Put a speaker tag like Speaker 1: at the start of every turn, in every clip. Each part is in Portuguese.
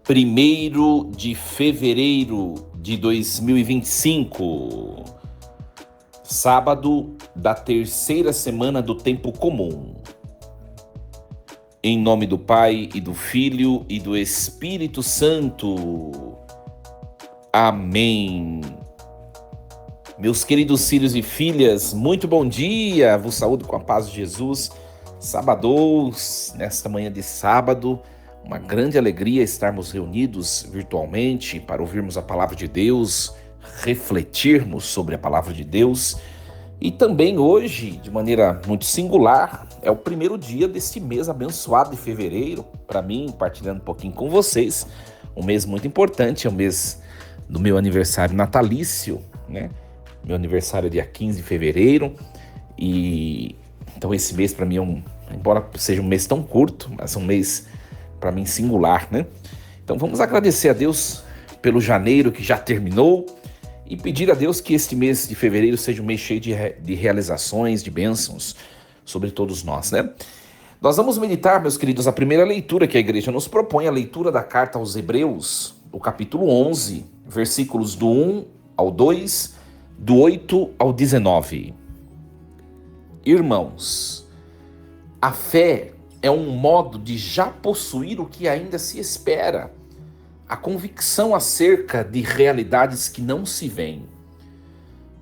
Speaker 1: 1º de fevereiro de 2025, sábado da terceira semana do tempo comum. Em nome do Pai, e do Filho, e do Espírito Santo. Amém. Meus queridos filhos e filhas, muito bom dia, vos saúdo com a paz de Jesus. Sábados, nesta manhã de sábado, uma grande alegria estarmos reunidos virtualmente para ouvirmos a palavra de Deus, refletirmos sobre a palavra de Deus. E também hoje, de maneira muito singular, é o primeiro dia deste mês abençoado de fevereiro. Para mim, partilhando um pouquinho com vocês, um mês muito importante, é o mês do meu aniversário natalício, né? Meu aniversário é dia 15 de fevereiro, e então esse mês para mim embora seja um mês tão curto, mas é um mês para mim singular, né? Então vamos agradecer a Deus pelo janeiro que já terminou e pedir a Deus que este mês de fevereiro seja um mês cheio de realizações, de bênçãos sobre todos nós, né? Nós vamos meditar, meus queridos, a primeira leitura que a igreja nos propõe, a leitura da carta aos Hebreus, o capítulo 11, versículos do 1 ao 2, do 8 ao 19. Irmãos, a fé é um modo de já possuir o que ainda se espera, a convicção acerca de realidades que não se veem.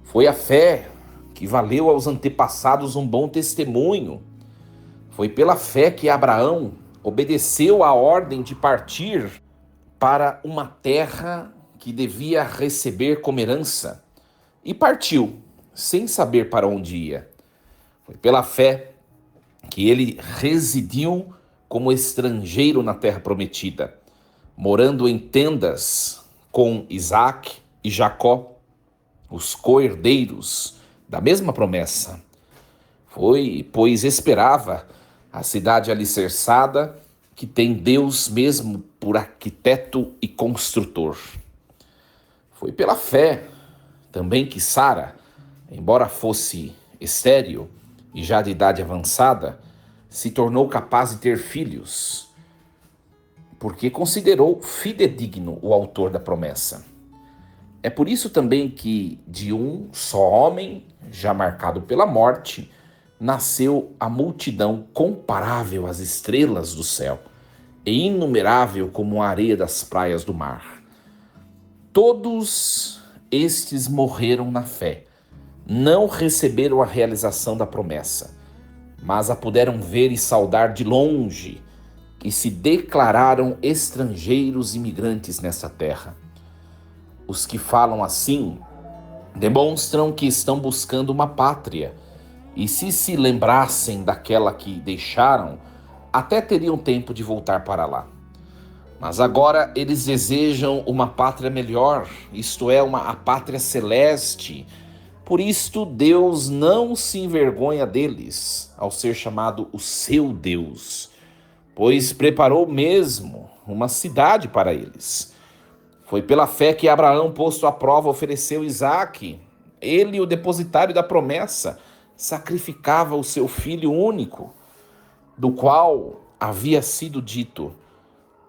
Speaker 1: Foi a fé que valeu aos antepassados um bom testemunho. Foi pela fé que Abraão obedeceu à ordem de partir para uma terra que devia receber como herança e partiu, sem saber para onde ia. Foi pela fé que ele residiu como estrangeiro na terra prometida, morando em tendas com Isaac e Jacó, os co-herdeiros da mesma promessa. Foi, pois esperava a cidade alicerçada que tem Deus mesmo por arquiteto e construtor. Foi pela fé também que Sara, embora fosse estéril e já de idade avançada, se tornou capaz de ter filhos, porque considerou fidedigno o autor da promessa. É por isso também que de um só homem, já marcado pela morte, nasceu a multidão comparável às estrelas do céu e inumerável como a areia das praias do mar. Todos estes morreram na fé, não receberam a realização da promessa, mas a puderam ver e saudar de longe, e se declararam estrangeiros imigrantes nessa terra. Os que falam assim demonstram que estão buscando uma pátria, e se lembrassem daquela que deixaram, até teriam tempo de voltar para lá. Mas agora eles desejam uma pátria melhor, isto é, a pátria celeste. Por isto Deus não se envergonha deles, ao ser chamado o seu Deus, pois preparou mesmo uma cidade para eles. Foi pela fé que Abraão, posto à prova, ofereceu Isaque. Ele, o depositário da promessa, sacrificava o seu filho único, do qual havia sido dito: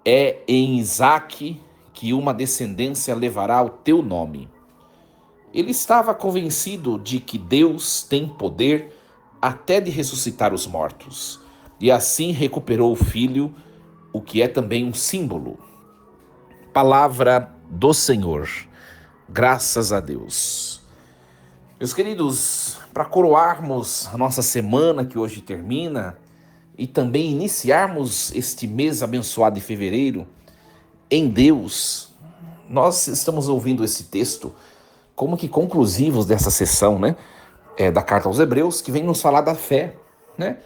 Speaker 1: é em Isaque que uma descendência levará o teu nome. Ele estava convencido de que Deus tem poder até de ressuscitar os mortos, e assim recuperou o filho, o que é também um símbolo. Palavra do Senhor. Graças a Deus. Meus queridos, para coroarmos a nossa semana que hoje termina e também iniciarmos este mês abençoado de fevereiro em Deus, nós estamos ouvindo esse texto como que conclusivos dessa sessão, né? Da carta aos Hebreus, que vem nos falar da fé, né?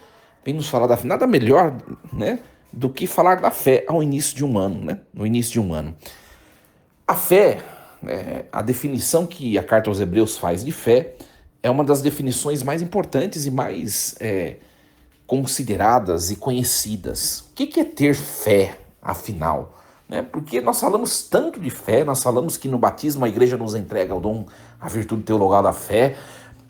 Speaker 1: Vem nos falar da fé. Nada melhor, né, do que falar da fé ao início de um ano, né? No início de um ano. A fé, a definição que a carta aos Hebreus faz de fé, é uma das definições mais importantes e mais consideradas e conhecidas. O que é ter fé, afinal? Porque nós falamos tanto de fé, nós falamos que no batismo a igreja nos entrega o dom, a virtude teologal da fé,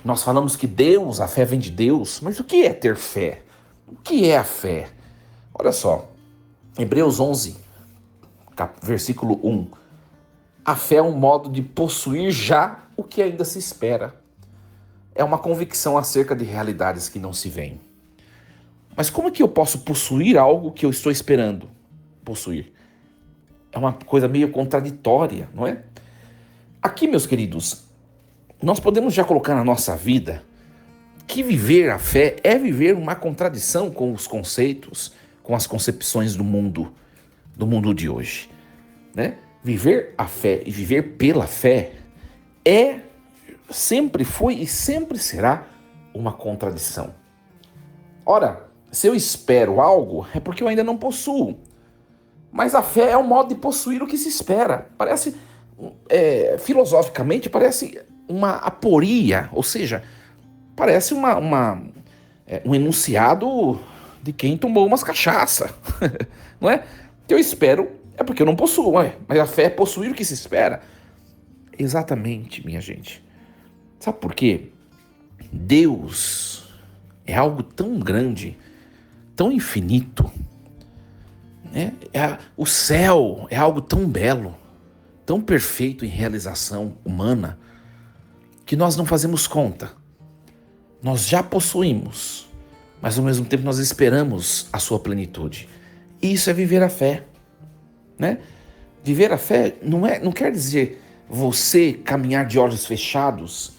Speaker 1: nós falamos que Deus, a fé vem de Deus, mas o que é ter fé? O que é a fé? Olha só, Hebreus 11, versículo 1. A fé é um modo de possuir já o que ainda se espera. É uma convicção acerca de realidades que não se veem. Mas como é que eu posso possuir algo que eu estou esperando possuir? É uma coisa meio contraditória, não é? Aqui, meus queridos, nós podemos já colocar na nossa vida que viver a fé é viver uma contradição com os conceitos, com as concepções do mundo de hoje, né? Viver a fé e viver pela fé sempre foi e sempre será uma contradição. Ora, se eu espero algo, é porque eu ainda não possuo. Mas a fé é um modo de possuir o que se espera. Parece, filosoficamente, parece uma aporia, ou seja, parece um enunciado de quem tomou umas cachaça, não é? Que eu espero é porque eu não possuo, mas a fé é possuir o que se espera. Exatamente, minha gente. Sabe por quê? Deus é algo tão grande, tão infinito, né? O céu é algo tão belo, tão perfeito em realização humana, que nós não fazemos conta. Nós já possuímos, mas ao mesmo tempo nós esperamos a sua plenitude. E isso é viver a fé, né? Viver a fé não quer dizer você caminhar de olhos fechados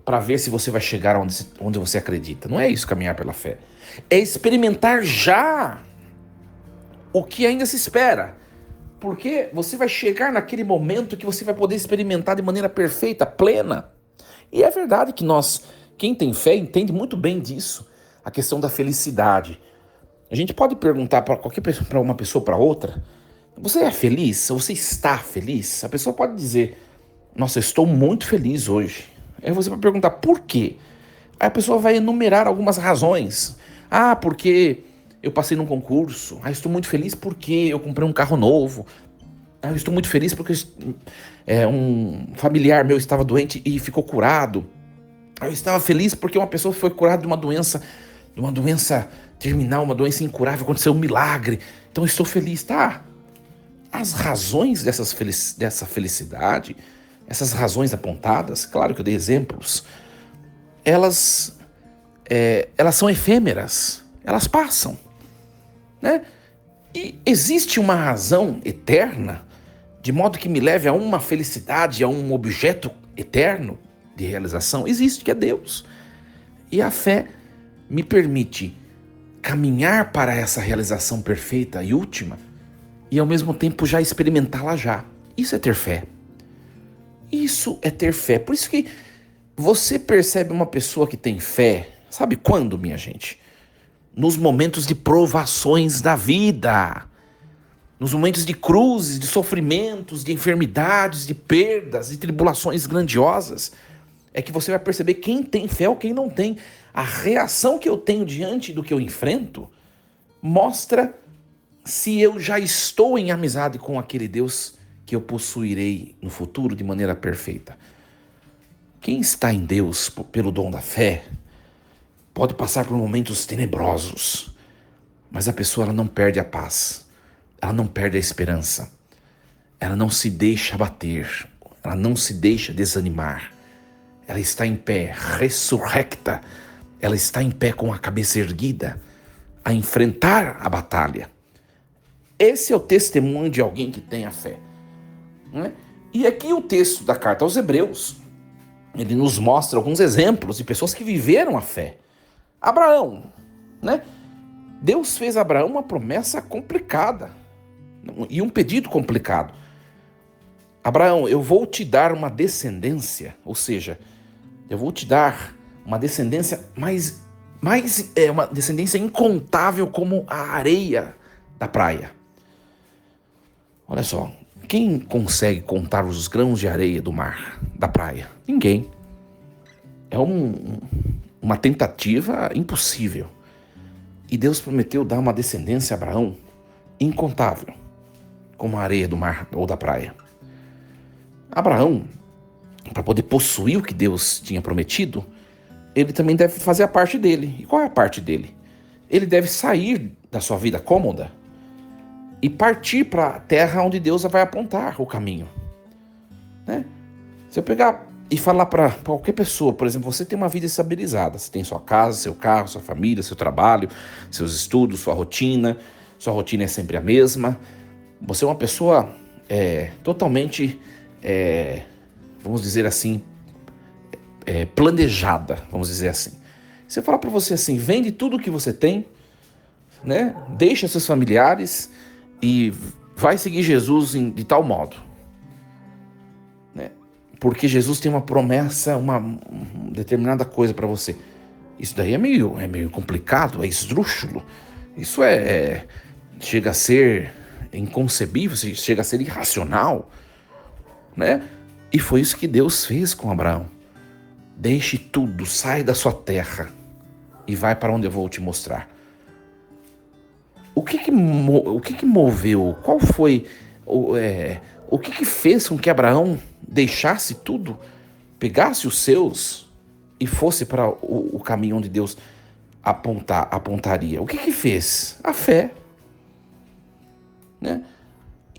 Speaker 1: para ver se você vai chegar onde você acredita. Não é isso caminhar pela fé. É experimentar já o que ainda se espera. Porque você vai chegar naquele momento que você vai poder experimentar de maneira perfeita, plena. E é verdade que quem tem fé, entende muito bem disso. A questão da felicidade. A gente pode perguntar para uma pessoa ou para outra: você é feliz? Ou você está feliz? A pessoa pode dizer: nossa, eu estou muito feliz hoje. Aí você vai perguntar por quê? Aí a pessoa vai enumerar algumas razões. Porque eu passei num concurso. Estou muito feliz porque eu comprei um carro novo. Eu estou muito feliz porque um familiar meu estava doente e ficou curado. Eu estava feliz porque uma pessoa foi curada de uma doença terminal, uma doença incurável, aconteceu um milagre. Então eu estou feliz, tá? As razões dessa felicidade, essas razões apontadas, claro que eu dei exemplos, elas são efêmeras, elas passam, né? E existe uma razão eterna, de modo que me leve a uma felicidade, a um objeto eterno de realização? Existe, que é Deus. E a fé me permite caminhar para essa realização perfeita e última e ao mesmo tempo já experimentá-la já. Isso é ter fé. Isso é ter fé. Por isso que você percebe uma pessoa que tem fé, sabe quando, minha gente? Nos momentos de provações da vida, nos momentos de cruzes, de sofrimentos, de enfermidades, de perdas, de tribulações grandiosas, é que você vai perceber quem tem fé ou quem não tem. A reação que eu tenho diante do que eu enfrento mostra se eu já estou em amizade com aquele Deus que eu possuirei no futuro de maneira perfeita. Quem está em Deus pelo dom da fé pode passar por momentos tenebrosos, mas a pessoa ela não perde a paz, ela não perde a esperança, ela não se deixa abater, ela não se deixa desanimar. Ela está em pé, ressurrecta, ela está em pé com a cabeça erguida, a enfrentar a batalha. Esse é o testemunho de alguém que tem a fé, né? E aqui o texto da carta aos Hebreus, ele nos mostra alguns exemplos de pessoas que viveram a fé. Abraão, né? Deus fez a Abraão uma promessa complicada e um pedido complicado. Abraão, eu vou te dar uma descendência, ou seja, eu vou te dar uma descendência uma descendência incontável como a areia da praia. Olha só, quem consegue contar os grãos de areia do mar, da praia? Ninguém. É uma tentativa impossível. E Deus prometeu dar uma descendência a Abraão incontável, como a areia do mar ou da praia. Abraão, para poder possuir o que Deus tinha prometido, ele também deve fazer a parte dele. E qual é a parte dele? Ele deve sair da sua vida cômoda e partir para a terra onde Deus vai apontar o caminho, né? Se eu pegar e falar para qualquer pessoa, por exemplo, você tem uma vida estabilizada, você tem sua casa, seu carro, sua família, seu trabalho, seus estudos, sua rotina é sempre a mesma, você é uma pessoa totalmente, vamos dizer assim, planejada, vamos dizer assim. Se eu falar para você assim, vende tudo que você tem, né? Deixa seus familiares e vai seguir Jesus de tal modo, né? Porque Jesus tem uma promessa, uma determinada coisa para você. Isso daí é meio complicado, é esdrúxulo. Isso chega a ser inconcebível, chega a ser irracional, né? E foi isso que Deus fez com Abraão. Deixe tudo, sai da sua terra e vai para onde eu vou te mostrar. O que moveu? Qual foi o que fez com que Abraão deixasse tudo, pegasse os seus e fosse para o caminho onde Deus apontaria? O que fez? A fé, né?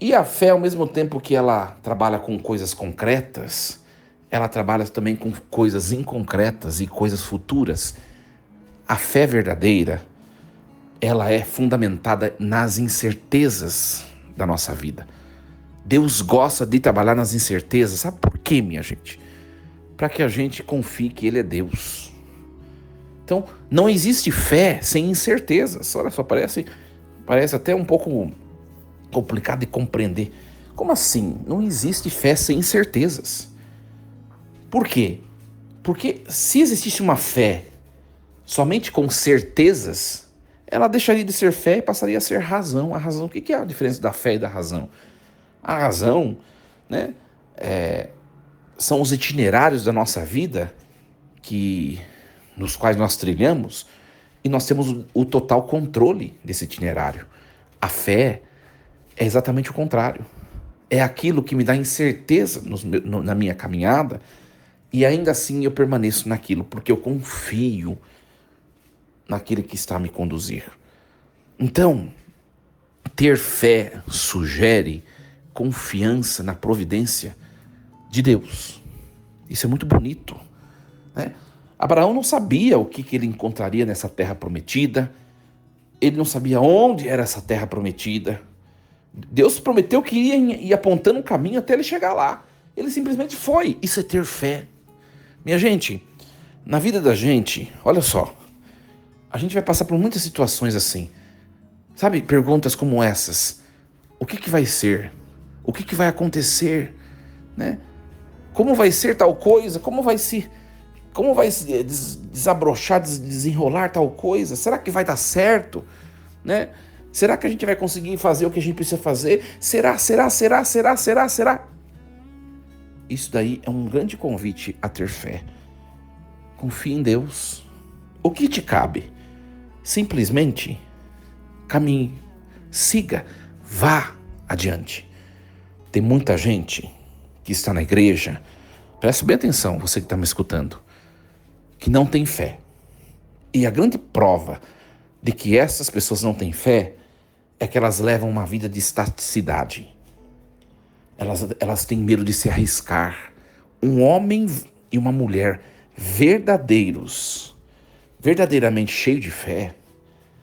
Speaker 1: E a fé, ao mesmo tempo que ela trabalha com coisas concretas, ela trabalha também com coisas inconcretas e coisas futuras. A fé verdadeira, ela é fundamentada nas incertezas da nossa vida. Deus gosta de trabalhar nas incertezas. Sabe por quê, minha gente? Para que a gente confie que Ele é Deus. Então, não existe fé sem incertezas. Olha só, parece até um pouco complicado de compreender. Como assim? Não existe fé sem incertezas. Por quê? Porque se existisse uma fé somente com certezas, ela deixaria de ser fé e passaria a ser razão. A razão, o que é a diferença da fé e da razão? A razão, né, são os itinerários da nossa vida nos quais nós trilhamos e nós temos o total controle desse itinerário. A fé é exatamente o contrário. É aquilo que me dá incerteza na minha caminhada e ainda assim eu permaneço naquilo, porque eu confio naquele que está a me conduzir. Então, ter fé sugere confiança na providência de Deus. Isso é muito bonito, né? Abraão não sabia o que ele encontraria nessa terra prometida. Ele não sabia onde era essa terra prometida. Deus prometeu que ia ir apontando um caminho até ele chegar lá. Ele simplesmente foi. Isso é ter fé. Minha gente, na vida da gente, olha só, a gente vai passar por muitas situações assim. Sabe, perguntas como essas. O que vai ser? O que vai acontecer? Né? Como vai ser tal coisa? Como vai se desabrochar, desenrolar tal coisa? Será que vai dar certo? Né? Será que a gente vai conseguir fazer o que a gente precisa fazer? Será? Isso daí é um grande convite a ter fé. Confie em Deus. O que te cabe? Simplesmente caminhe, siga, vá adiante. Tem muita gente que está na igreja, preste bem atenção, você que está me escutando, que não tem fé. E a grande prova de que essas pessoas não têm fé é que elas levam uma vida de estaticidade. Elas têm medo de se arriscar. Um homem e uma mulher verdadeiramente cheios de fé,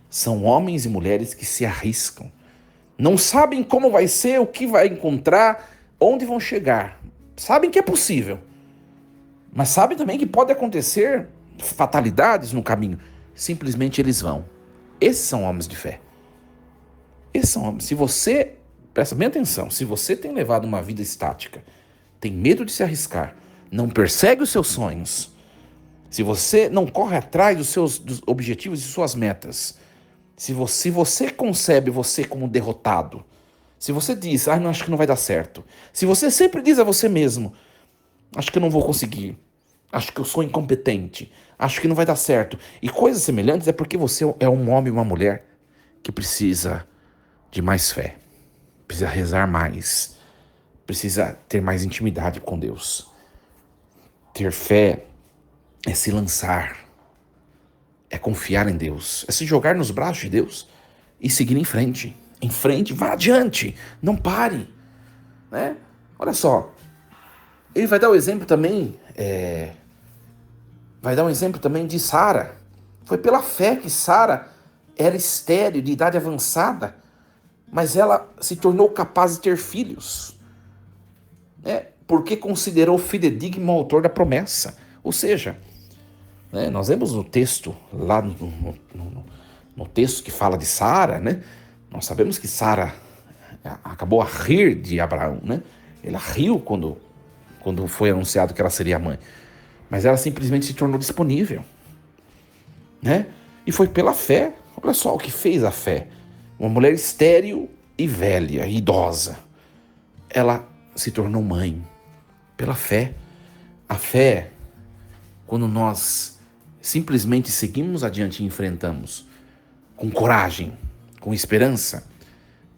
Speaker 1: são homens e mulheres que se arriscam. Não sabem como vai ser, o que vai encontrar, onde vão chegar. Sabem que é possível, mas sabem também que pode acontecer fatalidades no caminho. Simplesmente eles vão. Esses são homens de fé. Esses são homens. Se você, presta bem atenção, se você tem levado uma vida estática, tem medo de se arriscar, não persegue os seus sonhos, se você não corre atrás dos objetivos e suas metas, se você concebe você como derrotado, se você diz, não, acho que não vai dar certo, se você sempre diz a você mesmo, acho que eu não vou conseguir, acho que eu sou incompetente, acho que não vai dar certo, e coisas semelhantes, é porque você é um homem e uma mulher que precisa de mais fé, precisa rezar mais, precisa ter mais intimidade com Deus. Ter fé é se lançar, é confiar em Deus, é se jogar nos braços de Deus e seguir em frente. em frente, vá adiante, não pare, né? Olha só, ele vai dar o exemplo também, de Sara. Foi pela fé que Sara era estéril, de idade avançada, mas ela se tornou capaz de ter filhos, né? Porque considerou fidedigno o autor da promessa. Ou seja, né, nós vemos no texto, lá no texto que fala de Sara, né? Nós sabemos que Sara acabou a rir de Abraão, né? Ela riu quando foi anunciado que ela seria mãe. Mas ela simplesmente se tornou disponível, né? E foi pela fé. Olha só o que fez a fé. Uma mulher estéril e velha, idosa. Ela se tornou mãe pela fé. A fé, quando nós simplesmente seguimos adiante e enfrentamos com coragem, com esperança,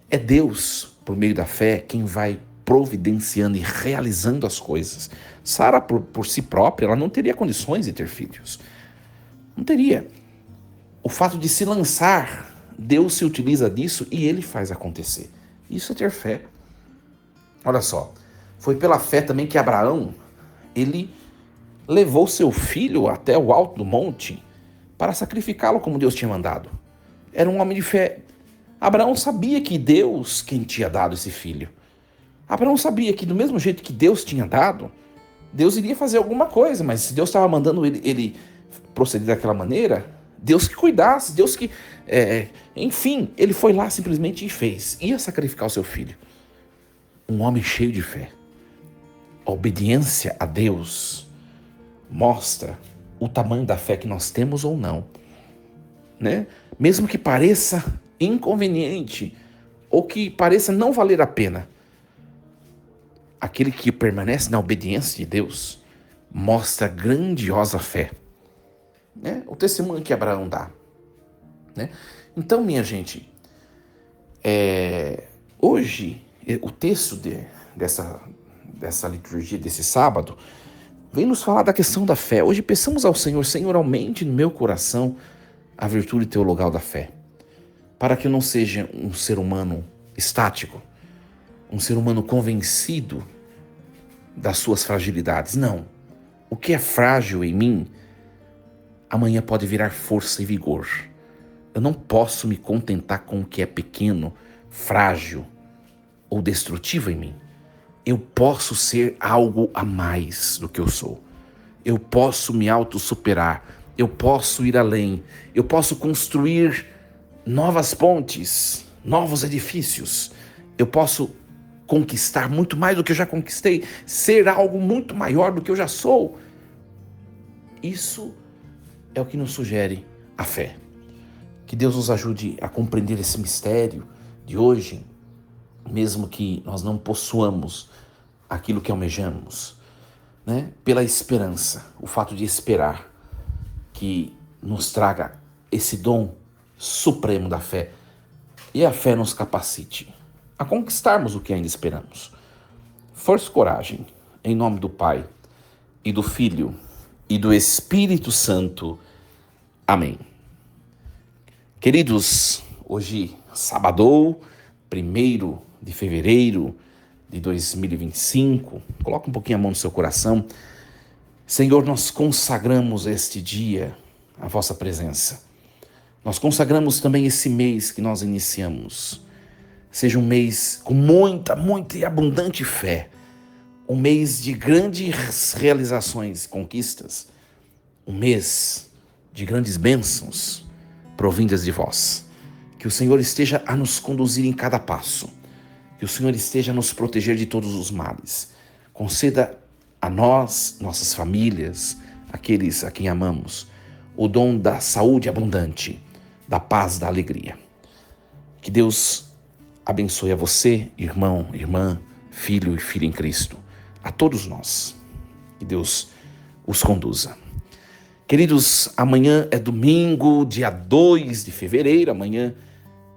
Speaker 1: é Deus, por meio da fé, quem vai providenciando e realizando as coisas. Sara, por si própria, ela não teria condições de ter filhos. Não teria. O fato de se lançar, Deus se utiliza disso e ele faz acontecer. Isso é ter fé. Olha só, foi pela fé também que Abraão, ele levou seu filho até o alto do monte para sacrificá-lo como Deus tinha mandado. Era um homem de fé. Abraão sabia que Deus quem tinha dado esse filho. Abraão sabia que do mesmo jeito que Deus tinha dado, Deus iria fazer alguma coisa, mas se Deus estava mandando ele proceder daquela maneira, Deus que cuidasse, Deus que... enfim, ele foi lá simplesmente e fez. Ia sacrificar o seu filho. Um homem cheio de fé. A obediência a Deus mostra o tamanho da fé que nós temos ou não, né? Mesmo que pareça inconveniente ou que pareça não valer a pena, aquele que permanece na obediência de Deus mostra grandiosa fé, né? O testemunho que Abraão dá, né? Então, minha gente, hoje o texto dessa liturgia desse sábado vem nos falar da questão da fé. Hoje peçamos ao Senhor: Senhor, aumente no meu coração a virtude teologal da fé, para que eu não seja um ser humano estático, um ser humano convencido das suas fragilidades. Não. O que é frágil em mim, amanhã pode virar força e vigor. Eu não posso me contentar com o que é pequeno, frágil ou destrutivo em mim. Eu posso ser algo a mais do que eu sou. Eu posso me autossuperar. Eu posso ir além. Eu posso construir novas pontes, novos edifícios. Eu posso conquistar muito mais do que eu já conquistei. Ser algo muito maior do que eu já sou. Isso é o que nos sugere a fé. Que Deus nos ajude a compreender esse mistério de hoje, mesmo que nós não possuamos aquilo que almejamos, né? Pela esperança, o fato de esperar, que nos traga esse dom supremo da fé, e a fé nos capacite a conquistarmos o que ainda esperamos. Força e coragem, em nome do Pai, e do Filho, e do Espírito Santo. Amém. Queridos, hoje, sábado, 1º de fevereiro de 2025, coloca um pouquinho a mão no seu coração. Senhor, nós consagramos este dia à vossa presença. Nós consagramos também esse mês que nós iniciamos. Seja um mês com muita e abundante fé. Um mês de grandes realizações e conquistas. Um mês de grandes bênçãos provindas de vós. Que o Senhor esteja a nos conduzir em cada passo. Que o Senhor esteja a nos proteger de todos os males. Conceda a nós, nossas famílias, aqueles a quem amamos, o dom da saúde abundante, da paz, da alegria. Que Deus abençoe a você, irmão, irmã, filho e filha em Cristo, a todos nós. Que Deus os conduza. Queridos, amanhã é domingo, dia 2 de fevereiro, amanhã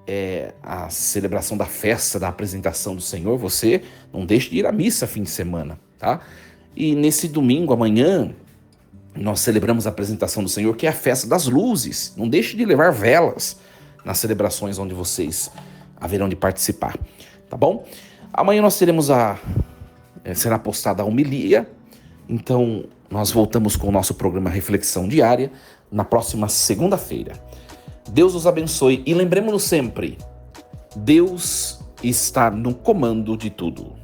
Speaker 1: é a celebração da festa da apresentação do Senhor. Você não deixe de ir à missa fim de semana, tá? E nesse domingo, amanhã, nós celebramos a apresentação do Senhor, que é a festa das luzes. Não deixe de levar velas nas celebrações onde vocês haverão de participar, tá bom? Amanhã nós teremos será postada a homilia, então nós voltamos com o nosso programa Reflexão Diária na próxima segunda-feira. Deus os abençoe e lembremos-nos sempre, Deus está no comando de tudo.